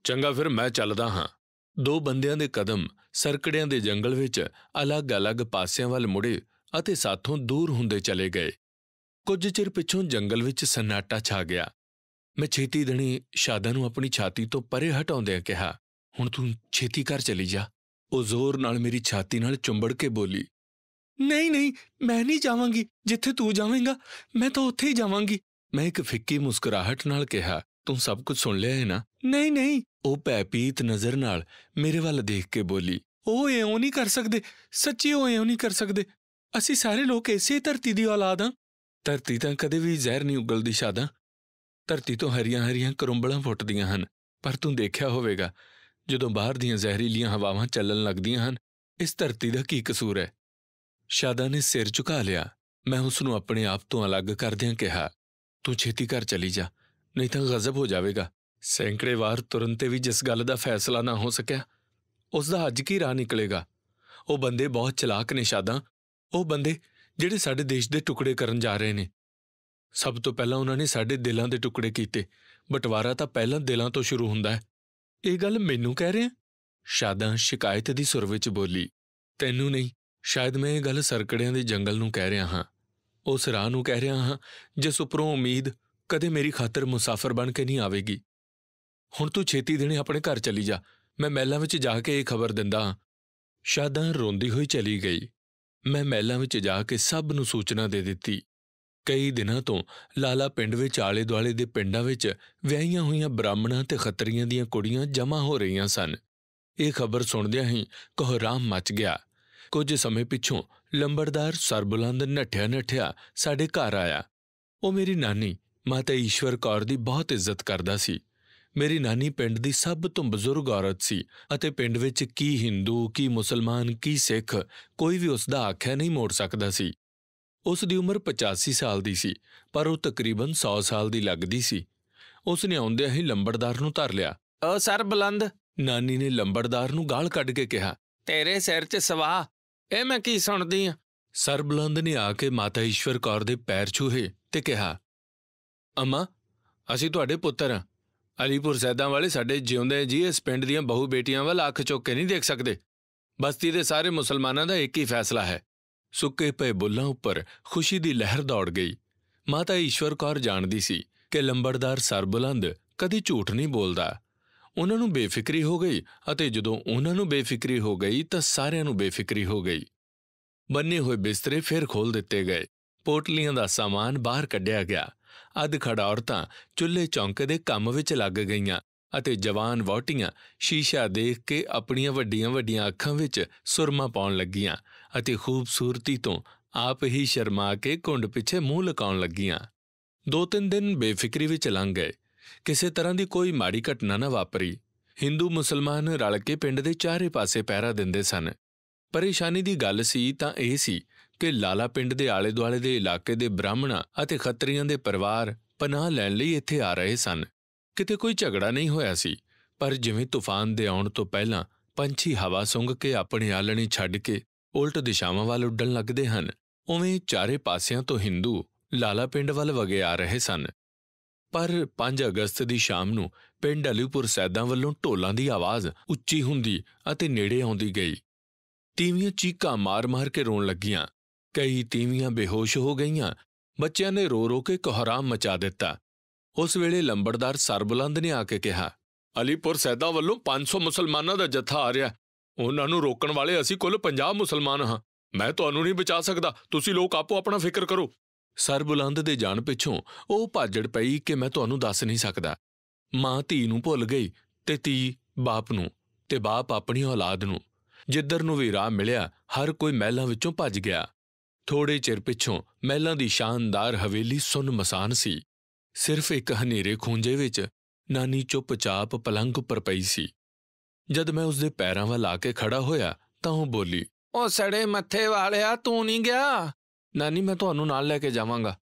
ਚੰਗਾ ਫਿਰ ਮੈਂ ਚੱਲਦਾ ਹਾਂ। ਦੋ ਬੰਦਿਆਂ ਦੇ ਕਦਮ ਸਰਕੜਿਆਂ ਦੇ ਜੰਗਲ ਵਿੱਚ ਅਲੱਗ-ਅਲੱਗ ਪਾਸਿਆਂ ਵੱਲ ਮੁੜੇ ਅਤੇ ਸਾਥੋਂ ਦੂਰ ਹੁੰਦੇ ਚਲੇ ਗਏ। ਕੁਝ ਚਿਰ ਪਿੱਛੋਂ ਜੰਗਲ ਵਿੱਚ ਸੰਨਾਟਾ ਛਾ ਗਿਆ। ਮੈਂ ਛੇਤੀ ਦਣੀ ਸ਼ਾਦਾਂ ਨੂੰ ਆਪਣੀ ਛਾਤੀ ਤੋਂ ਪਰੇ ਹਟਾਉਂਦਿਆਂ ਕਿਹਾ, ਹੁਣ ਤੂੰ ਛੇਤੀ ਘਰ ਚਲੀ ਜਾ। ਉਹ ਜ਼ੋਰ ਨਾਲ ਮੇਰੀ ਛਾਤੀ ਨਾਲ ਚੁੰਬੜ ਕੇ ਬੋਲੀ, ਨਹੀਂ, ਮੈਂ ਨਹੀਂ ਜਾਵਾਂਗੀ। ਜਿੱਥੇ ਤੂੰ ਜਾਵੇਂਗਾ ਮੈਂ ਤਾਂ ਉੱਥੇ ਹੀ ਜਾਵਾਂਗੀ। ਮੈਂ ਇੱਕ ਫਿੱਕੀ ਮੁਸਕਰਾਹਟ ਨਾਲ ਕਿਹਾ, ਤੂੰ ਸਭ ਕੁਝ ਸੁਣ ਲਿਆ ਹੈ ਨਾ? ਨਹੀਂ। ਉਹ ਭੈਭੀਤ ਨਜ਼ਰ ਨਾਲ ਮੇਰੇ ਵੱਲ ਦੇਖ ਕੇ ਬੋਲੀ, ਉਹ ਇਉਂ ਨਹੀਂ ਕਰ ਸਕਦੇ। ਸੱਚੀ ਉਹ ਇਉਂ ਨਹੀਂ ਕਰ ਸਕਦੇ। ਅਸੀਂ ਸਾਰੇ ਲੋਕ ਇਸੇ ਧਰਤੀ ਦੀ ਔਲਾਦ ਹਾਂ। ਧਰਤੀ ਤਾਂ ਕਦੇ ਵੀ ਜ਼ਹਿਰ ਨਹੀਂ ਉਗਲਦੀ ਸ਼ਾਦਾਂ। ਧਰਤੀ ਤੋਂ ਹਰੀਆਂ-ਹਰੀਆਂ ਕਰੁੰਬਲਾਂ ਫੁੱਟਦੀਆਂ ਹਨ। ਪਰ ਤੂੰ ਦੇਖਿਆ ਹੋਵੇਗਾ ਜਦੋਂ ਬਾਹਰ ਦੀਆਂ ਜ਼ਹਿਰੀਲੀਆਂ ਹਵਾਵਾਂ ਚੱਲਣ ਲੱਗਦੀਆਂ ਹਨ, ਇਸ ਧਰਤੀ ਦਾ ਕੀ ਕਸੂਰ ਹੈ? ਸ਼ਾਦਾਂ ਨੇ ਸਿਰ ਝੁਕਾ ਲਿਆ। ਮੈਂ ਉਸ ਨੂੰ ਆਪਣੇ ਆਪ ਤੋਂ ਅਲੱਗ ਕਰਦਿਆਂ ਕਿਹਾ, ਤੂੰ ਛੇਤੀ ਘਰ ਚਲੀ ਜਾ, ਨਹੀਂ ਤਾਂ ਗਜ਼ਬ ਹੋ ਜਾਵੇਗਾ। ਸੈਂਕੜੇ ਵਾਰ ਤੁਰਨ ਤੇ ਵੀ ਜਿਸ ਗੱਲ ਦਾ ਫੈਸਲਾ ਨਾ ਹੋ ਸਕਿਆ, ਉਸ ਦਾ ਅੱਜ ਕੀ ਰਾਹ ਨਿਕਲੇਗਾ? ਉਹ ਬੰਦੇ ਬਹੁਤ ਚਲਾਕ ਨੇ ਸ਼ਾਦਾਂ। ਉਹ ਬੰਦੇ ਜਿਹੜੇ ਸਾਡੇ ਦੇਸ਼ ਦੇ ਟੁਕੜੇ ਕਰਨ ਜਾ ਰਹੇ ਨੇ। ਸਭ ਤੋਂ ਪਹਿਲਾਂ ਉਹਨਾਂ ਨੇ ਸਾਡੇ ਦਿਲਾਂ ਦੇ ਟੁਕੜੇ ਕੀਤੇ। ਬਟਵਾਰਾ ਤਾਂ ਪਹਿਲਾਂ ਦਿਲਾਂ ਤੋਂ ਸ਼ੁਰੂ ਹੁੰਦਾ ਹੈ। ਇਹ ਗੱਲ ਮੈਨੂੰ ਕਹਿ ਰਿਹਾ? ਸ਼ਾਦਾਂ ਸ਼ਿਕਾਇਤ ਦੀ ਸੁਰ ਵਿੱਚ ਬੋਲੀ, ਤੈਨੂੰ ਨਹੀਂ, ਸ਼ਾਇਦ ਮੈਂ ਇਹ ਗੱਲ ਸਰਕੜਿਆਂ ਦੇ ਜੰਗਲ ਨੂੰ ਕਹਿ ਰਿਹਾ ਹਾਂ। ਉਸ ਰਾਹ ਨੂੰ ਕਹਿ ਰਿਹਾ ਹਾਂ ਜਿਸ ਉੱਪਰੋਂ ਉਮੀਦ ਕਦੇ ਮੇਰੀ ਖਾਤਰ ਮੁਸਾਫਰ ਬਣ ਕੇ ਨਹੀਂ ਆਵੇਗੀ। ਹੁਣ ਤੂੰ ਛੇਤੀ ਦੇਣੇ ਆਪਣੇ ਘਰ ਚਲੀ ਜਾ। ਮੈਂ ਮਹਿਲਾਂ ਵਿੱਚ ਜਾ ਕੇ ਇਹ ਖਬਰ ਦਿੰਦਾ ਹਾਂ। ਸ਼ਾਦਾਂ ਰੋਂਦੀ ਹੋਈ ਚਲੀ ਗਈ। ਮੈਂ ਮਹਿਲਾਂ ਵਿੱਚ ਜਾ ਕੇ ਸਭ ਨੂੰ ਸੂਚਨਾ ਦੇ ਦਿੱਤੀ। ਕਈ ਦਿਨਾਂ ਤੋਂ ਲਾਲਾ ਪਿੰਡ ਵਿੱਚ ਆਲੇ-ਦੁਆਲੇ ਦੇ ਪਿੰਡਾਂ ਵਿੱਚ ਵਿਆਹੀਆਂ ਹੋਈਆਂ ਬ੍ਰਾਹਮਣਾਂ ਤੇ ਖੱਤਰੀਆਂ ਦੀਆਂ ਕੁੜੀਆਂ ਜਮ੍ਹਾਂ ਹੋ ਰਹੀਆਂ ਸਨ। ਇਹ ਖਬਰ ਸੁਣਦਿਆਂ ਹੀ ਕੋਹਰਾਮ ਮਚ ਗਿਆ। ਕੁਝ ਸਮੇਂ ਪਿੱਛੋਂ ਲੰਬੜਦਾਰ ਸਰਬੁਲੰਦ ਨੱਠਿਆ ਸਾਡੇ ਘਰ ਆਇਆ। ਉਹ ਮੇਰੀ ਨਾਨੀ ਮਾਤਾ ਈਸ਼ਵਰ ਕੌਰ ਦੀ ਬਹੁਤ ਇੱਜ਼ਤ ਕਰਦਾ ਸੀ। ਮੇਰੀ ਨਾਨੀ ਪਿੰਡ ਦੀ ਸਭ ਤੋਂ ਬਜ਼ੁਰਗ ਔਰਤ ਸੀ ਅਤੇ ਪਿੰਡ ਵਿੱਚ ਕੀ ਹਿੰਦੂ, ਕੀ ਮੁਸਲਮਾਨ, ਕੀ ਸਿੱਖ, ਕੋਈ ਵੀ ਉਸ ਦਾ ਆਖਿਆ ਨਹੀਂ ਮੋੜ ਸਕਦਾ ਸੀ। ਉਸ ਦੀ ਉਮਰ 85 ਸਾਲ ਦੀ ਸੀ, ਪਰ ਉਹ ਤਕਰੀਬਨ 100 ਸਾਲ ਦੀ ਲੱਗਦੀ ਸੀ। ਉਸ ਨੇ ਆਉਂਦਿਆਂ ਹੀ ਲੰਬੜਦਾਰ ਨੂੰ ਧਰ ਲਿਆ। ਸਰਬੁਲੰਦ, ਨਾਨੀ ਨੇ ਲੰਬੜਦਾਰ ਨੂੰ ਗਾਲ ਕੱਢ ਕੇ ਕਿਹਾ, ਤੇਰੇ ਸਿਰ 'ਚ ਸਵਾਹ, ਇਹ ਮੈਂ ਕੀ ਸੁਣਦੀ ਆ? ਸਰਬੁਲੰਦ ਨੇ ਆ ਕੇ ਮਾਤਾ ਈਸ਼ਵਰ ਕੌਰ ਦੇ ਪੈਰ ਛੂਹੇ ਤੇ ਕਿਹਾ, ਅੰਮਾ, ਅਸੀਂ ਤੁਹਾਡੇ ਪੁੱਤਰ ਹਾਂ। ਅਲੀਪੁਰ ਸੈਦਾਂ ਵਾਲੇ ਸਾਡੇ ਜਿਉਂਦੇ ਜੀ ਇਸ ਪਿੰਡ ਦੀਆਂ ਬਹੂ ਬੇਟੀਆਂ ਵੱਲ ਅੱਖ ਚੁੱਕ ਕੇ ਨਹੀਂ ਦੇਖ ਸਕਦੇ। ਬਸਤੀ ਦੇ ਸਾਰੇ ਮੁਸਲਮਾਨਾਂ ਦਾ ਇੱਕ ਹੀ ਫੈਸਲਾ ਹੈ। ਸੁੱਕੇ ਪਏ ਬੁੱਲ੍ਹਾਂ ਉੱਪਰ ਖੁਸ਼ੀ ਦੀ ਲਹਿਰ ਦੌੜ ਗਈ। ਮਾਤਾ ਈਸ਼ਵਰ ਕੌਰ ਜਾਣਦੀ ਸੀ ਕਿ ਲੰਬੜਦਾਰ ਸਰਬੁਲੰਦ ਕਦੀ ਝੂਠ ਨਹੀਂ ਬੋਲਦਾ। ਉਹਨਾਂ ਨੂੰ ਬੇਫਿਕਰੀ ਹੋ ਗਈ ਅਤੇ ਜਦੋਂ ਉਹਨਾਂ ਨੂੰ ਬੇਫਿਕਰੀ ਹੋ ਗਈ ਤਾਂ ਸਾਰਿਆਂ ਨੂੰ ਬੇਫਿਕਰੀ ਹੋ ਗਈ। ਬੰਨੇ ਹੋਏ ਬਿਸਤਰੇ ਫਿਰ ਖੋਲ੍ਹ ਦਿੱਤੇ ਗਏ। ਪੋਟਲੀਆਂ ਦਾ ਸਾਮਾਨ ਬਾਹਰ ਕੱਢਿਆ ਗਿਆ। ਅੱਧ-ਖੜ ਔਰਤਾਂ ਚੁੱਲ੍ਹੇ ਚੌਂਕੇ ਦੇ ਕੰਮ ਵਿੱਚ ਲੱਗ ਗਈਆਂ ਅਤੇ ਜਵਾਨ ਵਹੁਟੀਆਂ ਸ਼ੀਸ਼ਾ ਦੇਖ ਕੇ ਆਪਣੀਆਂ ਵੱਡੀਆਂ-ਵੱਡੀਆਂ ਅੱਖਾਂ ਵਿੱਚ ਸੁਰਮਾ ਪਾਉਣ ਲੱਗੀਆਂ ਅਤੇ ਖੂਬਸੂਰਤੀ ਤੋਂ ਆਪ ਹੀ ਸ਼ਰਮਾ ਕੇ ਘੁੰਡ ਪਿੱਛੇ ਮੂੰਹ ਲੁਕਾਉਣ ਲੱਗੀਆਂ। 2-3 ਦਿਨ ਬੇਫਿਕਰੀ ਵਿੱਚ ਲੰਘ ਗਏ। ਕਿਸੇ ਤਰ੍ਹਾਂ ਦੀ ਕੋਈ ਮਾੜੀ ਘਟਨਾ ਨਾ ਵਾਪਰੀ। ਹਿੰਦੂ ਮੁਸਲਮਾਨ ਰਲ ਕੇ ਪਿੰਡ ਦੇ ਚਾਰੇ ਪਾਸੇ ਪਹਿਰਾ ਦਿੰਦੇ ਸਨ। ਪਰੇਸ਼ਾਨੀ ਦੀ ਗੱਲ ਸੀ ਤਾਂ ਇਹ ਸੀ ਕਿ ਲਾਲਾ ਪਿੰਡ ਦੇ ਆਲੇ-ਦੁਆਲੇ ਦੇ ਇਲਾਕੇ ਦੇ ਬ੍ਰਾਹਮਣਾਂ ਅਤੇ ਖੱਤਰੀਆਂ ਦੇ ਪਰਿਵਾਰ ਪਨਾਹ ਲੈਣ ਲਈ ਇੱਥੇ ਆ ਰਹੇ ਸਨ। ਕਿਤੇ ਕੋਈ ਝਗੜਾ ਨਹੀਂ ਹੋਇਆ ਸੀ, ਪਰ ਜਿਵੇਂ ਤੂਫਾਨ ਦੇ ਆਉਣ ਤੋਂ ਪਹਿਲਾਂ ਪੰਛੀ ਹਵਾ ਸੁੰਘ ਕੇ ਆਪਣੇ ਆਲਣੇ ਛੱਡ ਕੇ ਉਲਟ ਦਿਸ਼ਾਵਾਂ ਵੱਲ ਉੱਡਣ ਲੱਗਦੇ ਹਨ, ਉਵੇਂ ਚਾਰੇ ਪਾਸਿਆਂ ਤੋਂ ਹਿੰਦੂ ਲਾਲਾ ਪਿੰਡ ਵੱਲ ਵਗੇ ਆ ਰਹੇ ਸਨ। ਪਰ 5 ਅਗਸਤ ਦੀ ਸ਼ਾਮ ਨੂੰ ਪਿੰਡ ਅਲੀਪੁਰ ਸੈਦਾਂ ਵੱਲੋਂ ਢੋਲਾਂ ਦੀ ਆਵਾਜ਼ ਉੱਚੀ ਹੁੰਦੀ ਅਤੇ ਨੇੜੇ ਆਉਂਦੀ ਗਈ। ਤੀਵੀਆਂ ਚੀਕਾਂ ਮਾਰ-ਮਾਰ ਕੇ ਰੋਣ ਲੱਗੀਆਂ। ਕਈ ਤੀਵੀਆਂ ਬੇਹੋਸ਼ ਹੋ ਗਈਆਂ। ਬੱਚਿਆਂ ਨੇ ਰੋ-ਰੋ ਕੇ ਕੋਹਰਾਮ ਮਚਾ ਦਿੱਤਾ। ਉਸ ਵੇਲੇ ਲੰਬੜਦਾਰ ਸਰਬੁਲੰਦ ਨੇ ਆ ਕੇ ਕਿਹਾ, ਅਲੀਪੁਰ ਸੈਦਾਂ ਵੱਲੋਂ 500 ਮੁਸਲਮਾਨਾਂ ਦਾ ਜੱਥਾ ਆ ਰਿਹਾ। ਉਹਨਾਂ ਨੂੰ ਰੋਕਣ ਵਾਲੇ ਅਸੀਂ ਕੁੱਲ 50 ਮੁਸਲਮਾਨ ਹਾਂ। ਮੈਂ ਤੁਹਾਨੂੰ ਨਹੀਂ ਬਚਾ ਸਕਦਾ। ਤੁਸੀਂ ਲੋਕ ਆਪੋ ਆਪਣਾ ਫਿਕਰ ਕਰੋ। ਸਰਬੁਲੰਦ ਦੇ ਜਾਣ ਪਿੱਛੋਂ ਉਹ ਭਾਜੜ ਪਈ ਕਿ ਮੈਂ ਤੁਹਾਨੂੰ ਦੱਸ ਨਹੀਂ ਸਕਦਾ। ਮਾਂ ਧੀ ਨੂੰ ਭੁੱਲ ਗਈ ਤੇ ਧੀ ਬਾਪ ਨੂੰ ਤੇ ਬਾਪ ਆਪਣੀ ਔਲਾਦ ਨੂੰ। ਜਿੱਧਰ ਨੂੰ ਵੀ ਰਾਹ ਮਿਲਿਆ ਹਰ ਕੋਈ ਮਹਿਲਾਂ ਵਿੱਚੋਂ ਭੱਜ ਗਿਆ। ਥੋੜੇ ਚਿਰ ਪਿੱਛੋਂ ਮਹਿਲਾਂ ਦੀ ਸ਼ਾਨਦਾਰ ਹਵੇਲੀ ਸੁੰਨ-ਮਸਾਨ ਸੀ। ਸਿਰਫ ਇੱਕ ਹਨੇਰੇ ਖੂੰਜੇ ਵਿੱਚ ਨਾਨੀ ਚੁੱਪ-ਚਾਪ ਪਲੰਘ ਉੱਪਰ ਪਈ ਸੀ। ਜਦ ਮੈਂ ਉਸਦੇ ਪੈਰਾਂ ਵੱਲ ਆ ਕੇ ਖੜਾ ਹੋਇਆ ਤਾਂ ਉਹ ਬੋਲੀ, ਉਹ ਸੜੇ ਮੱਥੇ ਵਾਲਿਆ, ਤੂੰ ਨਹੀਂ ਗਿਆ? ਨਾਨੀ, ਮੈਂ ਤੁਹਾਨੂੰ ਨਾਲ ਲੈ ਕੇ ਜਾਵਾਂਗਾ।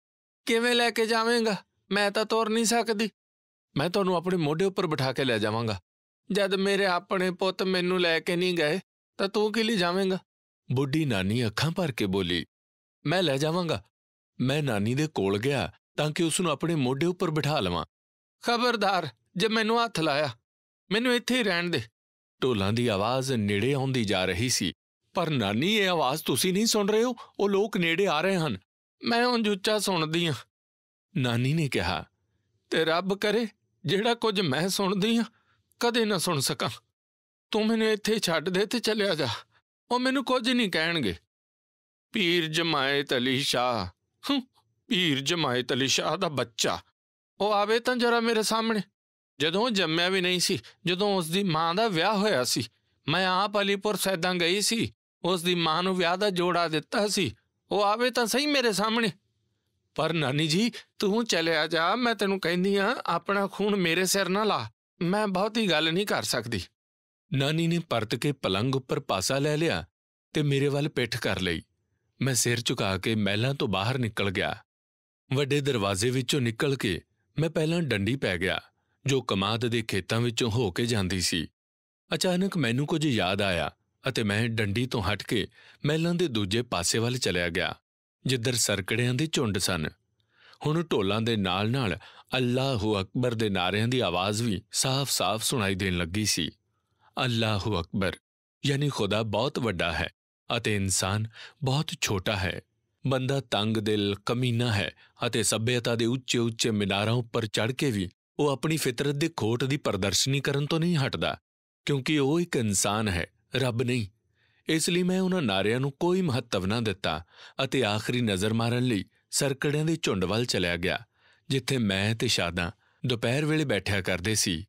ਕਿਵੇਂ ਲੈ ਕੇ ਜਾਵੇਂਗਾ? ਮੈਂ ਤਾਂ ਤੁਰ ਨਹੀਂ ਸਕਦੀ। ਮੈਂ ਤੁਹਾਨੂੰ ਆਪਣੇ ਮੋਢੇ ਉੱਪਰ ਬਿਠਾ ਕੇ ਲੈ ਜਾਵਾਂਗਾ। ਜਦ ਮੇਰੇ ਆਪਣੇ ਪੁੱਤ ਮੈਨੂੰ ਲੈ ਕੇ ਨਹੀਂ ਗਏ ਤਾਂ ਤੂੰ ਕੀ ਲਈ ਜਾਵੇਂਗਾ? ਬੁੱਢੀ ਨਾਨੀ ਅੱਖਾਂ ਭਰ ਕੇ ਬੋਲੀ, ਮੈਂ ਲੈ ਜਾਵਾਂਗਾ। ਮੈਂ ਨਾਨੀ ਦੇ ਕੋਲ ਗਿਆ ਤਾਂ ਕਿ ਉਸ ਨੂੰ ਆਪਣੇ ਮੋਢੇ ਉੱਪਰ ਬਿਠਾ ਲਵਾਂ। ਖਬਰਦਾਰ, ਜੇ ਮੈਨੂੰ ਹੱਥ ਲਾਇਆ, ਮੈਨੂੰ ਇੱਥੇ ਹੀ ਰਹਿਣ ਦੇ। ਢੋਲਾਂ ਦੀ ਆਵਾਜ਼ ਨੇੜੇ ਆਉਂਦੀ ਜਾ ਰਹੀ ਸੀ। ਪਰ ਨਾਨੀ, ਇਹ ਆਵਾਜ਼ ਤੁਸੀਂ ਨਹੀਂ ਸੁਣ ਰਹੇ ਹੋ? ਉਹ ਲੋਕ ਨੇੜੇ ਆ ਰਹੇ ਹਨ। ਮੈਂ ਉਂਝ ਉੱਚਾ ਸੁਣਦੀ ਹਾਂ, ਨਾਨੀ ਨੇ ਕਿਹਾ, ਤੇ ਰੱਬ ਕਰੇ ਜਿਹੜਾ ਕੁਝ ਮੈਂ ਸੁਣਦੀ ਹਾਂ ਕਦੇ ਨਾ ਸੁਣ ਸਕਾਂ। ਤੂੰ ਮੈਨੂੰ ਇੱਥੇ ਛੱਡ ਦੇ ਤੇ ਚਲਿਆ ਜਾ। ਉਹ ਮੈਨੂੰ ਕੁਝ ਨਹੀਂ ਕਹਿਣਗੇ। ਪੀਰ ਜਮਾਇਤ ਅਲੀ ਸ਼ਾਹ, ਪੀਰ ਜਮਾਇਤ ਅਲੀ ਸ਼ਾਹ ਦਾ ਬੱਚਾ। ਉਹ ਆਵੇ ਤਾਂ ਜਰਾ ਮੇਰੇ ਸਾਹਮਣੇ। ਜਦੋਂ ਉਹ ਜੰਮਿਆ ਵੀ ਨਹੀਂ ਸੀ, ਜਦੋਂ ਉਸ ਦੀ ਮਾਂ ਦਾ ਵਿਆਹ ਹੋਇਆ ਸੀ, ਮੈਂ ਆਪ ਅਲੀਪੁਰ ਸੈਦਾਂ ਗਈ ਸੀ। ਉਸ ਦੀ ਮਾਂ ਨੂੰ ਵਿਆਹ ਦਾ ਜੋੜਾ ਦਿੱਤਾ ਸੀ। ਉਹ ਆਵੇ ਤਾਂ ਸਹੀ ਮੇਰੇ ਸਾਹਮਣੇ। ਪਰ ਨਾਨੀ ਜੀ, ਤੂੰ ਚਲਿਆ ਜਾ। ਮੈਂ ਤੈਨੂੰ ਕਹਿੰਦੀ ਹਾਂ, ਆਪਣਾ ਖੂਨ ਮੇਰੇ ਸਿਰ ਨਾ ਲਾ। ਮੈਂ ਬਹੁਤੀ ਗੱਲ ਨਹੀਂ ਕਰ ਸਕਦੀ। ਨਾਨੀ ਨੇ ਪਰਤ ਕੇ ਪਲੰਘ ਉੱਪਰ ਪਾਸਾ ਲੈ ਲਿਆ ਤੇ ਮੇਰੇ ਵੱਲ ਪਿੱਠ ਕਰ ਲਈ। ਮੈਂ ਸਿਰ ਝੁਕਾ ਕੇ ਮਹਿਲਾਂ ਤੋਂ ਬਾਹਰ ਨਿਕਲ ਗਿਆ। ਵੱਡੇ ਦਰਵਾਜ਼ੇ ਵਿੱਚੋਂ ਨਿਕਲ ਕੇ ਮੈਂ ਪਹਿਲਾਂ ਡੰਡੀ ਪੈ ਗਿਆ, ਜੋ ਕਮਾਦ ਦੇ ਖੇਤਾਂ ਵਿੱਚੋਂ ਹੋ ਕੇ ਜਾਂਦੀ ਸੀ। ਅਚਾਨਕ ਮੈਨੂੰ ਕੁਝ ਯਾਦ ਆਇਆ ਅਤੇ ਮੈਂ ਡੰਡੀ ਤੋਂ ਹਟ ਕੇ ਮਹਿਲਾਂ ਦੇ ਦੂਜੇ ਪਾਸੇ ਵੱਲ ਚਲਿਆ ਗਿਆ, ਜਿੱਧਰ ਸਰਕੜਿਆਂ ਦੇ ਝੁੰਡ ਸਨ। ਹੁਣ ਢੋਲਾਂ ਦੇ ਨਾਲ-ਨਾਲ ਅੱਲਾਹੂ ਅਕਬਰ ਦੇ ਨਾਅਰਿਆਂ ਦੀ ਆਵਾਜ਼ ਵੀ ਸਾਫ਼-ਸਾਫ਼ ਸੁਣਾਈ ਦੇਣ ਲੱਗੀ ਸੀ। ਅੱਲਾਹੂ ਅਕਬਰ, ਯਾਨੀ ਖੁਦਾ ਬਹੁਤ ਵੱਡਾ ਹੈ ਅਤੇ ਇਨਸਾਨ ਬਹੁਤ ਛੋਟਾ ਹੈ। ਬੰਦਾ ਤੰਗ ਦਿਲ, ਕਮੀਨਾ ਹੈ ਅਤੇ ਸੱਭਿਅਤਾ ਦੇ ਉੱਚੇ-ਉੱਚੇ ਮਿਨਾਰਾਂ ਉੱਪਰ ਚੜ੍ਹ ਕੇ ਵੀ ਉਹ ਆਪਣੀ ਫਿਤਰਤ ਦੀ ਖੋਟ ਦੀ ਪ੍ਰਦਰਸ਼ਨੀ ਕਰਨ ਤੋਂ ਨਹੀਂ ਹਟਦਾ, ਕਿਉਂਕਿ ਉਹ ਇੱਕ ਇਨਸਾਨ ਹੈ, ਰੱਬ ਨਹੀਂ। ਇਸ ਲਈ ਮੈਂ ਉਹਨਾਂ ਨਾਅਰਿਆਂ ਨੂੰ ਕੋਈ ਮਹੱਤਵ ਨਾ ਦਿੱਤਾ ਅਤੇ ਆਖਰੀ ਨਜ਼ਰ ਮਾਰਨ ਲਈ ਸਰਕੜਿਆਂ ਦੇ ਝੁੰਡ ਵੱਲ ਚਲਿਆ ਗਿਆ, ਜਿੱਥੇ ਮੈਂ ਤੇ ਸ਼ਾਦਾਂ ਦੁਪਹਿਰ ਵੇਲੇ ਬੈਠਿਆ ਕਰਦੇ ਸੀ।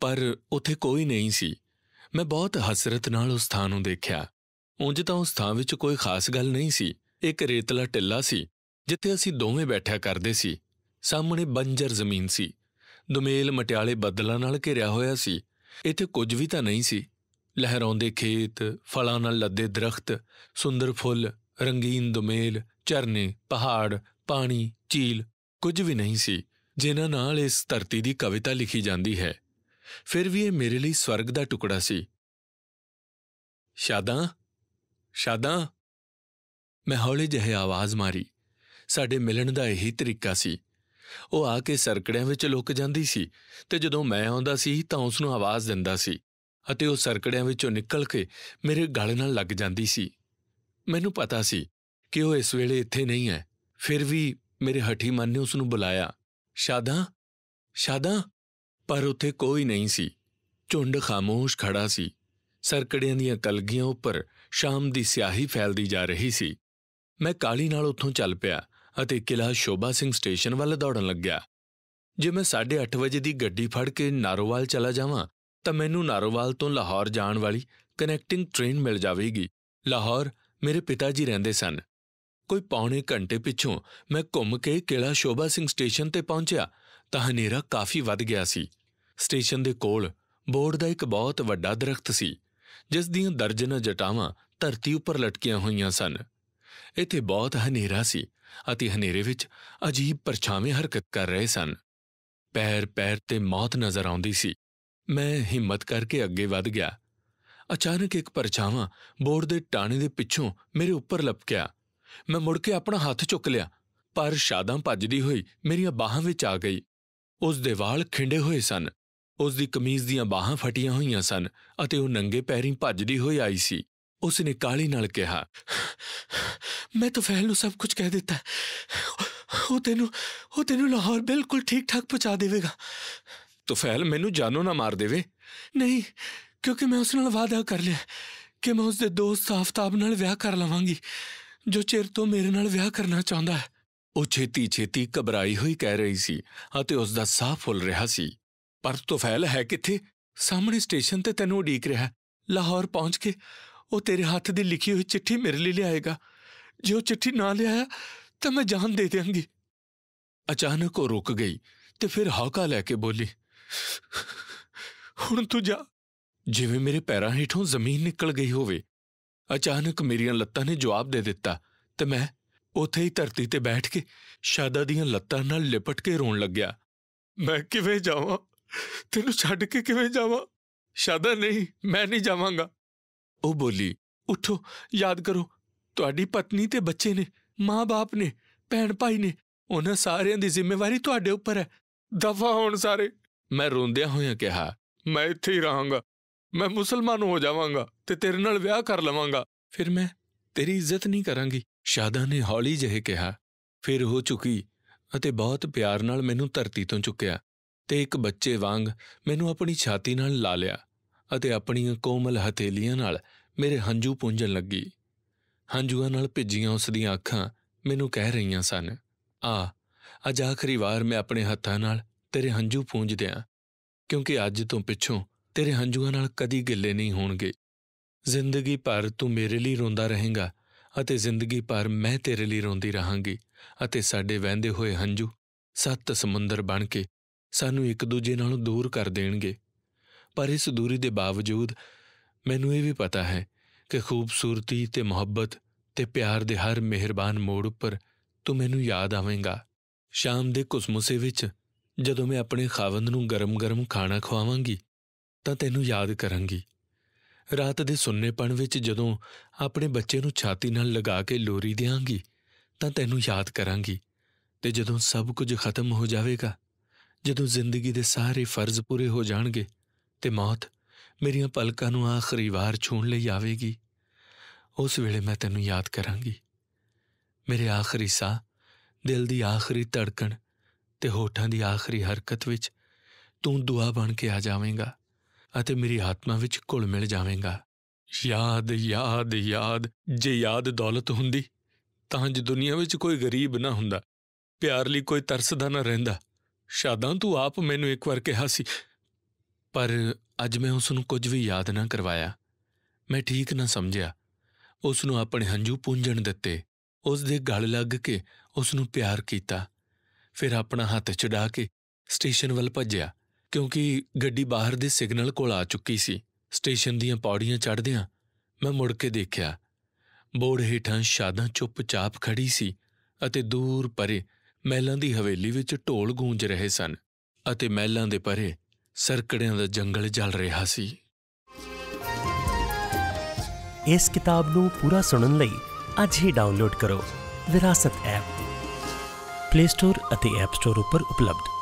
ਪਰ ਉੱਥੇ ਕੋਈ ਨਹੀਂ ਸੀ। ਮੈਂ ਬਹੁਤ ਹਸਰਤ ਨਾਲ ਉਸ ਥਾਂ ਨੂੰ ਦੇਖਿਆ। ਉਂਝ ਤਾਂ ਉਸ ਥਾਂ ਵਿੱਚ ਕੋਈ ਖਾਸ ਗੱਲ ਨਹੀਂ ਸੀ। ਇੱਕ ਰੇਤਲਾ ਟਿੱਲਾ ਸੀ ਜਿੱਥੇ ਅਸੀਂ ਦੋਵੇਂ ਬੈਠਿਆ ਕਰਦੇ ਸੀ। ਸਾਹਮਣੇ ਬੰਜਰ ਜ਼ਮੀਨ ਸੀ, ਦੁਮੇਲ ਮਟਿਆਲੇ ਬੱਦਲਾਂ ਨਾਲ ਘਿਰਿਆ ਹੋਇਆ ਸੀ। ਇੱਥੇ ਕੁਝ ਵੀ ਤਾਂ ਨਹੀਂ ਸੀ। ਲਹਿਰਾਉਂਦੇ ਖੇਤ, ਫਲਾਂ ਨਾਲ ਲੱਦੇ ਦਰਖਤ, ਸੁੰਦਰ ਫੁੱਲ, ਰੰਗੀਨ ਦੁਮੇਲ, ਝਰਨੇ, ਪਹਾੜ, ਪਾਣੀ, ਝੀਲ, ਕੁਝ ਵੀ ਨਹੀਂ ਸੀ ਜਿਨ੍ਹਾਂ ਨਾਲ ਇਸ ਧਰਤੀ ਦੀ ਕਵਿਤਾ ਲਿਖੀ ਜਾਂਦੀ ਹੈ। ਫਿਰ ਵੀ ਇਹ ਮੇਰੇ ਲਈ ਸਵਰਗ ਦਾ ਟੁਕੜਾ ਸੀ। ਸ਼ਾਦਾਂ, ਸ਼ਾਦਾਂ, ਮੈਂ ਹੌਲੀ ਜਿਹੇ ਆਵਾਜ਼ ਮਾਰੀ। ਸਾਡੇ ਮਿਲਣ ਦਾ ਇਹੀ ਤਰੀਕਾ ਸੀ। ਉਹ ਆ ਕੇ ਸਰਕੜਿਆਂ ਵਿੱਚ ਲੁਕ ਜਾਂਦੀ ਸੀ ਤੇ ਜਦੋਂ ਮੈਂ ਆਉਂਦਾ ਸੀ ਤਾਂ ਉਸ ਨੂੰ ਆਵਾਜ਼ ਦਿੰਦਾ ਸੀ ਅਤੇ ਉਹ ਸਰਕੜਿਆਂ ਵਿੱਚੋਂ ਨਿਕਲ ਕੇ ਮੇਰੇ ਗਲ ਨਾਲ ਲੱਗ ਜਾਂਦੀ ਸੀ। ਮੈਨੂੰ ਪਤਾ ਸੀ ਕਿ ਉਹ ਇਸ ਵੇਲੇ ਇੱਥੇ ਨਹੀਂ ਹੈ। ਫਿਰ ਵੀ ਮੇਰੇ ਹਠੀ ਮਨ ਨੇ ਉਸ ਨੂੰ ਬੁਲਾਇਆ, ਸ਼ਾਦਾਂ, ਸ਼ਾਦਾਂ। ਪਰ ਉੱਥੇ ਕੋਈ ਨਹੀਂ ਸੀ। ਝੁੰਡ ਖਾਮੋਸ਼ ਖੜਾ ਸੀ। ਸਰਕੜਿਆਂ ਦੀਆਂ ਕਲਗੀਆਂ ਉੱਪਰ ਸ਼ਾਮ ਦੀ ਸਿਆਹੀ ਫੈਲਦੀ ਜਾ ਰਹੀ ਸੀ। ਮੈਂ ਕਾਹਲੀ ਨਾਲ ਉੱਥੋਂ ਚੱਲ ਪਿਆ ਅਤੇ ਕਿਲ੍ਹਾ ਸ਼ੋਭਾ ਸਿੰਘ ਸਟੇਸ਼ਨ ਵੱਲ ਦੌੜਨ ਲੱਗਿਆ। ਜੇ ਮੈਂ 8:30 ਵਜੇ ਦੀ ਗੱਡੀ ਫੜ ਕੇ ਨਾਰੋਵਾਲ ਚਲਾ ਜਾਵਾਂ ਤਾਂ ਮੈਨੂੰ ਨਾਰੋਵਾਲ ਤੋਂ ਲਾਹੌਰ ਜਾਣ ਵਾਲੀ ਕਨੈਕਟਿੰਗ ਟ੍ਰੇਨ ਮਿਲ ਜਾਵੇਗੀ। ਲਾਹੌਰ ਮੇਰੇ ਪਿਤਾ ਜੀ ਰਹਿੰਦੇ ਸਨ। ਕੋਈ ਪੌਣੇ ਘੰਟੇ ਪਿੱਛੋਂ ਮੈਂ ਘੁੰਮ ਕੇ ਕਿਲ੍ਹਾ ਸ਼ੋਭਾ ਸਿੰਘ ਸਟੇਸ਼ਨ ਤੇ ਪਹੁੰਚਿਆ ਤਾਂ ਹਨੇਰਾ ਕਾਫੀ ਵੱਧ ਗਿਆ ਸੀ। ਸਟੇਸ਼ਨ ਦੇ ਕੋਲ ਬੋਰਡ ਦਾ ਇੱਕ ਬਹੁਤ ਵੱਡਾ ਦਰਖਤ ਸੀ ਜਿਸ ਦੀਆਂ ਦਰਜਨਾਂ ਜਟਾਵਾਂ ਧਰਤੀ ਉੱਪਰ ਲਟਕੀਆਂ ਹੋਈਆਂ ਸਨ। ਇੱਥੇ ਬਹੁਤ ਹਨੇਰਾ ਸੀ ਅਤੇ ਹਨੇਰੇ ਵਿੱਚ ਅਜੀਬ ਪਰਛਾਵੇਂ ਹਰਕਤ ਕਰ ਰਹੇ ਸਨ। ਪੈਰ ਪੈਰ ਤੇ ਮੌਤ ਨਜ਼ਰ ਆਉਂਦੀ ਸੀ। ਮੈਂ ਹਿੰਮਤ ਕਰਕੇ ਅੱਗੇ ਵਧ ਗਿਆ। ਅਚਾਨਕ ਇੱਕ ਪਰਛਾਵਾਂ ਬੋਰਡ ਦੇ ਟਾਣੇ ਦੇ ਪਿੱਛੋਂ ਮੇਰੇ ਉੱਪਰ ਲਪਕਿਆ। ਮੈਂ ਮੁੜ ਕੇ ਆਪਣਾ ਹੱਥ ਚੁੱਕ ਲਿਆ, ਪਰ ਸ਼ਾਦਾਂ ਭੱਜਦੀ ਹੋਈ ਮੇਰੀਆਂ ਬਾਹਾਂ ਵਿੱਚ ਆ ਗਈ। ਉਸ ਦੇ ਵਾਲ ਖਿੰਡੇ ਹੋਏ ਸਨ। ਉਸ ਦੀ ਕਮੀਜ਼ ਦੀਆਂ ਬਾਹਾਂ ਫਟੀਆਂ ਹੋਈਆਂ ਸਨ ਅਤੇ ਉਹ ਨੰਗੇ ਪੈਰੀਂ ਭੱਜਦੀ ਹੋਈ ਆਈ ਸੀ। ਉਸ ਨੇ ਕਾਹਲੀ ਨਾਲ ਕਿਹਾ, ਮੈਂ ਤੁਫੈਲ ਨੂੰ ਸਭ ਕੁਝ ਕਹਿ ਦਿੱਤਾ। ਉਹ ਤੈਨੂੰ ਲਾਹੌਰ ਬਿਲਕੁਲ ਠੀਕ ਠਾਕ ਪਹੁੰਚਾ ਦੇਵੇਗਾ। ਤੁਫੈਲ ਮੈਨੂੰ ਜਾਨੋਂ ਨਾ ਮਾਰ ਦੇਵੇ। ਨਹੀਂ, ਕਿਉਂਕਿ ਮੈਂ ਉਸ ਨਾਲ ਵਾਅਦਾ ਕਰ ਲਿਆ ਕਿ ਮੈਂ ਉਸ ਦੇ ਦੋਸਤ ਆਫਤਾਬ ਨਾਲ ਵਿਆਹ ਕਰ ਲਵਾਂਗੀ, ਜੋ ਚਿਰ ਤੋਂ ਮੇਰੇ ਨਾਲ ਵਿਆਹ ਕਰਨਾ ਚਾਹੁੰਦਾ ਹੈ। ਉਹ ਛੇਤੀ ਘਬਰਾਈ ਹੋਈ ਕਹਿ ਰਹੀ ਸੀ ਅਤੇ ਉਸ ਦਾ ਸਾਹ ਫੁੱਲ ਰਿਹਾ ਸੀ। ਪਰ ਤੁਫੈਲ ਹੈ ਕਿੱਥੇ? ਸਾਹਮਣੇ ਸਟੇਸ਼ਨ ਤੇ ਤੈਨੂੰ ਉਡੀਕ ਰਿਹਾ। ਲਾਹੌਰ ਪਹੁੰਚ ਕੇ ਉਹ ਤੇਰੇ ਹੱਥ ਦੀ ਲਿਖੀ ਹੋਈ ਚਿੱਠੀ ਮੇਰੇ ਲਈ ਲਿਆਏਗਾ। ਜੇ ਉਹ ਚਿੱਠੀ ਨਾ ਲਿਆਇਆ ਤਾਂ ਮੈਂ ਜਾਨ ਦੇ ਦਿਆਂਗੀ। ਅਚਾਨਕ ਉਹ ਰੁਕ ਗਈ ਤੇ ਫਿਰ ਹੌਕਾ ਲੈ ਕੇ ਬੋਲੀ, ਹੁਣ ਤੂੰ ਜਾ। ਜਿਵੇਂ ਮੇਰੇ ਪੈਰਾਂ ਹੇਠੋਂ ਜ਼ਮੀਨ ਨਿਕਲ ਗਈ ਹੋਵੇ। ਅਚਾਨਕ ਮੇਰੀਆਂ ਲੱਤਾਂ ਨੇ ਜਵਾਬ ਦੇ ਦਿੱਤਾ ਤੇ ਮੈਂ ਉੱਥੇ ਹੀ ਧਰਤੀ ਤੇ ਬੈਠ ਕੇ ਸ਼ਾਦਾਂ ਦੀਆਂ ਲੱਤਾਂ ਨਾਲ ਲਿਪਟ ਕੇ ਰੋਣ ਲੱਗਿਆ। ਮੈਂ ਕਿਵੇਂ ਜਾਵਾਂ? ਤੈਨੂੰ ਛੱਡ ਕੇ ਕਿਵੇਂ ਜਾਵਾਂ? ਸ਼ਾਦਾਂ, ਨਹੀਂ, ਮੈਂ ਨਹੀਂ ਜਾਵਾਂਗਾ। ਉਹ ਬੋਲੀ, ਉੱਠੋ, ਯਾਦ ਕਰੋ, ਤੁਹਾਡੀ ਪਤਨੀ ਤੇ ਬੱਚੇ ਨੇ, ਮਾਂ-ਬਾਪ ਨੇ, ਭੈਣ ਭਾਈ ਨੇ। ਉਹਨਾਂ ਸਾਰਿਆਂ ਦੀ ਜ਼ਿੰਮੇਵਾਰੀ ਤੁਹਾਡੇ ਉੱਪਰ ਹੈ। ਦਫਾ ਹੋਣ ਸਾਰੇ। ਮੈਂ ਰੋਂਦਿਆਂ ਹੋਇਆਂ ਕਿਹਾ, ਮੈਂ ਇੱਥੇ ਹੀ ਰਹਾਂਗਾ। ਮੈਂ ਮੁਸਲਮਾਨ ਹੋ ਜਾਵਾਂਗਾ ਤੇ ਤੇਰੇ ਨਾਲ ਵਿਆਹ ਕਰ ਲਵਾਂਗਾ। ਫਿਰ ਮੈਂ ਤੇਰੀ ਇੱਜ਼ਤ ਨਹੀਂ ਕਰਾਂਗੀ, ਸ਼ਾਦਾਂ ਨੇ ਹੌਲੀ ਜਿਹੇ ਕਿਹਾ। ਫਿਰ ਉਹ ਝੁਕੀ ਅਤੇ ਬਹੁਤ ਪਿਆਰ ਨਾਲ ਮੈਨੂੰ ਧਰਤੀ ਤੋਂ ਚੁੱਕਿਆ ਤੇ ਇੱਕ ਬੱਚੇ ਵਾਂਗ ਮੈਨੂੰ ਆਪਣੀ ਛਾਤੀ ਨਾਲ ਲਾ ਲਿਆ ਅਤੇ ਆਪਣੀਆਂ ਕੋਮਲ ਹਥੇਲੀਆਂ ਨਾਲ ਮੇਰੇ ਹੰਝੂ ਪੂੰਝਣ ਲੱਗੀ। ਹੰਝੂਆਂ ਨਾਲ ਭਿੱਜੀਆਂ ਉਸ ਦੀਆਂ ਅੱਖਾਂ ਮੈਨੂੰ ਕਹਿ ਰਹੀਆਂ ਸਨ, ਅੱਜ ਆਖਰੀ ਵਾਰ ਮੈਂ ਆਪਣੇ ਹੱਥਾਂ ਨਾਲ ਤੇਰੇ ਹੰਝੂ ਪੂੰਝ ਦਿਆਂ, ਕਿਉਂਕਿ ਅੱਜ ਤੋਂ ਪਿੱਛੋਂ ਤੇਰੇ ਹੰਝੂਆਂ ਨਾਲ ਕਦੀ ਗਿੱਲੇ ਨਹੀਂ ਹੋਣਗੇ। ਜ਼ਿੰਦਗੀ ਭਰ ਤੂੰ ਮੇਰੇ ਲਈ ਰੋਂਦਾ ਰਹੇਂਗਾ ਅਤੇ ਜ਼ਿੰਦਗੀ ਭਰ ਮੈਂ ਤੇਰੇ ਲਈ ਰੋਂਦੀ ਰਹਾਂਗੀ ਅਤੇ ਸਾਡੇ ਵਹਿੰਦੇ ਹੋਏ ਹੰਝੂ 7 ਸਮੁੰਦਰ ਬਣ ਕੇ ਸਾਨੂੰ ਇੱਕ ਦੂਜੇ ਨਾਲੋਂ ਦੂਰ ਕਰ ਦੇਣਗੇ। ਪਰ ਇਸ ਦੂਰੀ ਦੇ ਬਾਵਜੂਦ ਮੈਨੂੰ ਇਹ ਵੀ ਪਤਾ ਹੈ ਕਿ ਖੂਬਸੂਰਤੀ ਤੇ ਮੁਹੱਬਤ ਤੇ ਪਿਆਰ ਦੇ ਹਰ ਮਿਹਰਬਾਨ ਮੋੜ ਉੱਪਰ ਤੂੰ ਮੈਨੂੰ ਯਾਦ ਆਵੇਂਗਾ। ਸ਼ਾਮ ਦੇ ਘੁਸਮੁਸੇ ਵਿੱਚ ਜਦੋਂ ਮੈਂ ਆਪਣੇ ਖਾਵੰਦ ਨੂੰ ਗਰਮ-ਗਰਮ ਖਾਣਾ ਖਵਾਵਾਂਗੀ ਤਾਂ ਤੈਨੂੰ ਯਾਦ ਕਰਾਂਗੀ। ਰਾਤ ਦੇ ਸੁੰਨੇਪਣ ਵਿੱਚ ਜਦੋਂ ਆਪਣੇ ਬੱਚੇ ਨੂੰ ਛਾਤੀ ਨਾਲ ਲਗਾ ਕੇ ਲੋਰੀ ਦਿਆਂਗੀ ਤਾਂ ਤੈਨੂੰ ਯਾਦ ਕਰਾਂਗੀ। ਤੇ ਜਦੋਂ ਸਭ ਕੁਝ ਖਤਮ ਹੋ ਜਾਵੇਗਾ, ਜਦੋਂ ਜ਼ਿੰਦਗੀ ਦੇ ਸਾਰੇ ਫਰਜ਼ ਪੂਰੇ ਹੋ ਜਾਣਗੇ ਤੇ ਮੌਤ ਮੇਰੀਆਂ ਪਲਕਾਂ ਨੂੰ ਆਖਰੀ ਵਾਰ ਛੂਹਣ ਲਈ ਆਵੇਗੀ, ਉਸ ਵੇਲੇ ਮੈਂ ਤੈਨੂੰ ਯਾਦ ਕਰਾਂਗੀ। ਮੇਰੇ ਆਖਰੀ ਸਾਹ, ਦਿਲ ਦੀ ਆਖਰੀ ਧੜਕਣ ਤੇ ਹੋਠਾਂ ਦੀ ਆਖਰੀ ਹਰਕਤ ਵਿੱਚ ਤੂੰ ਦੁਆ ਬਣ ਕੇ ਆ ਜਾਵੇਂਗਾ ਅਤੇ ਮੇਰੀ ਆਤਮਾ ਵਿੱਚ ਘੁਲ ਮਿਲ ਜਾਵੇਂਗਾ। ਯਾਦ, ਯਾਦ, ਯਾਦ। ਜੇ ਯਾਦ ਦੌਲਤ ਹੁੰਦੀ ਤਾਂ ਜੇ ਦੁਨੀਆ ਵਿੱਚ ਕੋਈ ਗਰੀਬ ਨਾ ਹੁੰਦਾ, ਪਿਆਰ ਲਈ ਕੋਈ ਤਰਸਦਾ ਨਾ ਰਹਿੰਦਾ। ਸ਼ਾਦਾਂ, ਤੂੰ ਆਪ ਮੈਨੂੰ ਇੱਕ ਵਾਰ ਕਿਹਾ ਸੀ, ਪਰ ਅੱਜ ਮੈਂ ਉਸ ਨੂੰ ਕੁਝ ਵੀ ਯਾਦ ਨਾ ਕਰਵਾਇਆ। ਮੈਂ ਠੀਕ ਨਾ ਸਮਝਿਆ। ਉਸ ਨੂੰ ਆਪਣੇ ਹੰਝੂ ਪੂੰਝਣ ਦਿੱਤੇ, ਉਸ ਦੇ ਗਲ ਲੱਗ ਕੇ ਉਸ ਨੂੰ ਪਿਆਰ ਕੀਤਾ। ਫਿਰ ਆਪਣਾ ਹੱਥ ਛੁਡਾ ਕੇ ਸਟੇਸ਼ਨ ਵੱਲ ਭੱਜਿਆ, ਕਿਉਂਕਿ ਗੱਡੀ ਬਾਹਰ ਦੇ ਸਿਗਨਲ ਕੋਲ ਆ ਚੁੱਕੀ ਸੀ। ਸਟੇਸ਼ਨ ਦੀਆਂ ਪੌੜੀਆਂ ਚੜ੍ਹਦਿਆਂ ਮੈਂ ਮੁੜ ਕੇ ਦੇਖਿਆ। ਬੋਰਡ ਹੇਠਾਂ ਸ਼ਾਦਾਂ ਚੁੱਪ-ਚਾਪ ਖੜੀ ਸੀ ਅਤੇ ਦੂਰ ਪਰੇ ਮਹਿਲਾਂ ਦੀ ਹਵੇਲੀ ਵਿੱਚ ਢੋਲ ਗੂੰਜ ਰਹੇ ਸਨ ਅਤੇ ਮਹਿਲਾਂ ਦੇ ਪਰੇ ਸਰਕੜਿਆਂ ਦਾ ਜੰਗਲ ਜਲ ਰਿਹਾ ਸੀ। ਇਸ ਕਿਤਾਬ ਨੂੰ ਪੂਰਾ ਸੁਣਨ ਲਈ ਅੱਜ ਹੀ ਡਾਊਨਲੋਡ ਕਰੋ ਵਿਰਾਸਤ ਐਪ। ਪਲੇ ਸਟੋਰ ਅਤੇ ਐਪ ਸਟੋਰ ਉੱਪਰ ਉਪਲਬਧ।